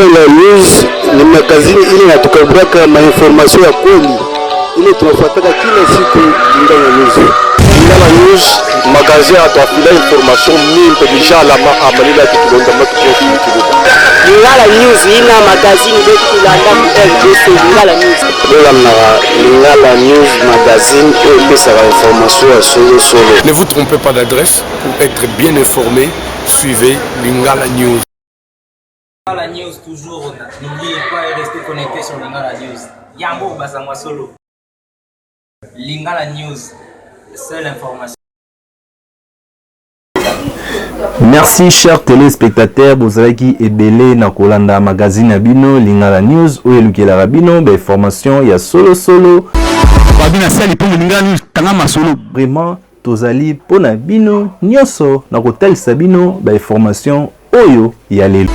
Lingala News ni magazini ile inatukabraka mainformasyon ya kweli ile tunafuataka kila siku. Lingala News, Lingala News magazini atuafila information mingi deja la amalila kitulonda matukofi kidogo. Lingala News ina magazini betu tulanda ku RDC. Lingala News Lingala News magazine et puis ça va information solo. Ne vous trompez pas d'adresse pour être bien informé. Suivez Lingala News. Lingala News toujours, n'oubliez pas de rester connecté sur Lingala News. Yango Basangwa Solo. Lingala News, seule information. Merci chers téléspectateurs, bozalaki ebele na kolanda magazine Abino Lingala News ou elukela Rabino ba information ya solo. Babina sali pour Lingala News tanga solo. Vraiment tozali pona bino nyoso na kotalisa bino ba information oyo ya lelo.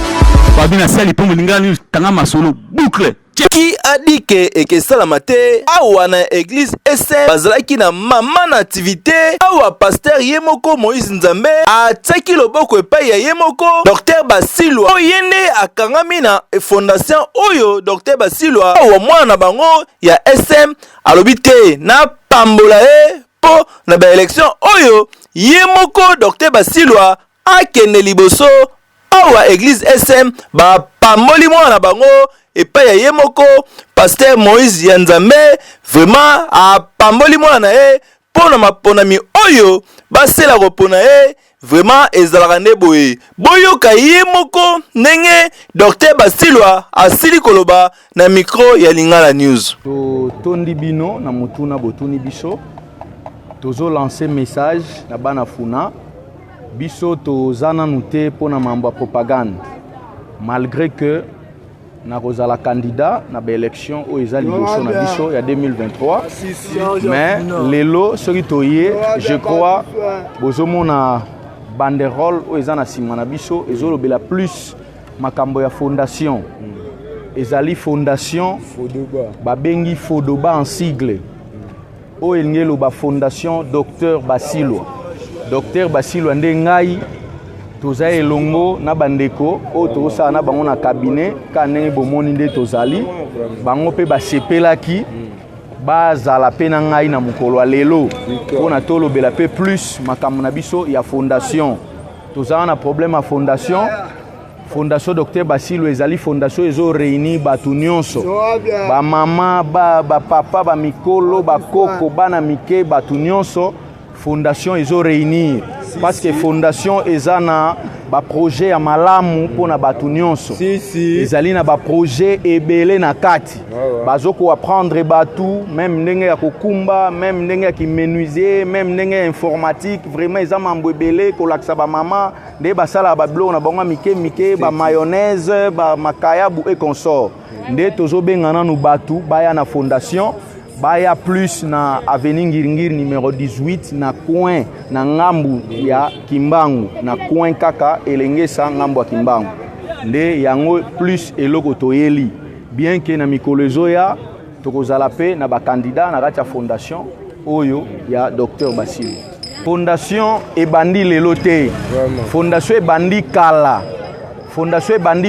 Babina sali pour Lingala News tanga solo boucle. Qui a dit que Salamate awa na église SM bazalaki na mama na activité awa pasteur Yemoko Moïse Nzambe ataki loboko epai ya Yemoko Dr Basilwa oyende akangami na fondation oyo Dr Basilwa awa mwana na bango ya SM alobite na pambola po na ba élection oyo Yemoko Dr Basilwa akende liboso awa église SM ba pamboli mwana na bango epai ya Yemoko pasteur Moïse Nzambe vraiment a pamboli mwana na ye pona maponami oyo basela kopona ye vraiment ezalaka nde boye boyoka Yemoko ndenge Dr Basilwa asili koloba na micro ya Lingala News. To tondi bino na mutuna botuni biso tozo lancer message na bana funa biso tozana nute pona mambo propagande malgré que na kozala candidat na ba élection o ezali liboso na biso ya 2023 mais lelo soki toye je crois bozomona banderole o ezana sima na biso ezolobela plus makambo ya fondation ezali fondation babengi Fodoba en sigle o elngelo ba fondation Dr Basilwa nde ngai toza elongo na bandeko o tosa na bango na cabinet ka ndenge bomoni nde tozali bango pe basepelaki bazala pe na ngai na mukolo lelo pona tolobela pe plus makambo na biso ya fondation toza na problème ya fondation Dr Basilwa ezali fondation ezo réunir batu nyonso ba mama ba papa ba mikolo ba koko bana mike batu nyonso fondation ezo réunir parce que fondation ezana ba projet ya malamu pona batu nyonso ezali na ba projet ebele na kati bazoko apprendre batu même ndenge ya kokumba même ndenge ya kimenuisier même ndenge ya informatique vraiment eza mambo ebele kolakisa ba mama nde basala ba blo na bango mike ba mayonnaise ba makayabu et consort nde tozo bengana nu batu baya na fondation baya plus na avenue Ngiringiri numéro 18 na coin na ngambu ya Kimbangu na coin kaka elengesa ngambu ya Kimbangu nde yango plus eloko toyeli bien que na mikolezo ya tokozala pe na ba candidat na kati ya fondation oyo ya Dr Basilwa. Fondation ebandi lelo te, fondation ebandi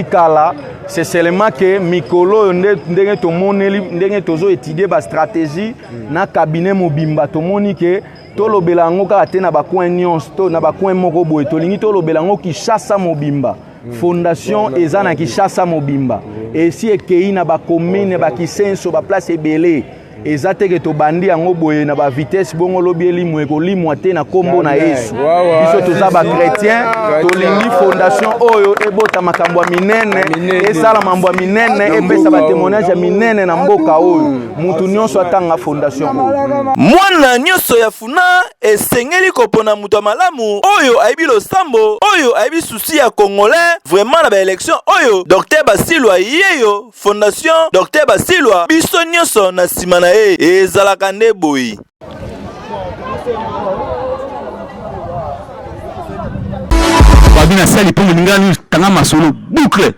kala c'est seulement que mikolo ndenge tomoneli ndenge tozo étudier ba stratégie na cabinet mobimba tomoni ke tolobela ngo ka te na ba coin nyonso to na ba coin moko boye tolingi tolobela ngo Kinshasa mobimba fondation ezana Kinshasa mobimba et si ekei na ba commune ba Kisenso ba place ebele ezate ke to bandi yango boye na ba vitesse bongo lobieli mweko limwa te na kombo na Yesu biso toza ba chrétien tolingi fondation oyo ebota makambo minene esala mambo minene epesa ba témoignage minene na mboka oyo mutu nyonso atanga fondation mwana nyonso ya funa esengeli kopona mutu malamu oyo aibi losambo oyo aibi souci ya congolais vraiment na ba élection oyo Dr Basilwa yeyo fondation Dr Basilwa biso nyonso na sima na ezalaka nde boyi. Babina sali pour Lingala News tanga solo boucle.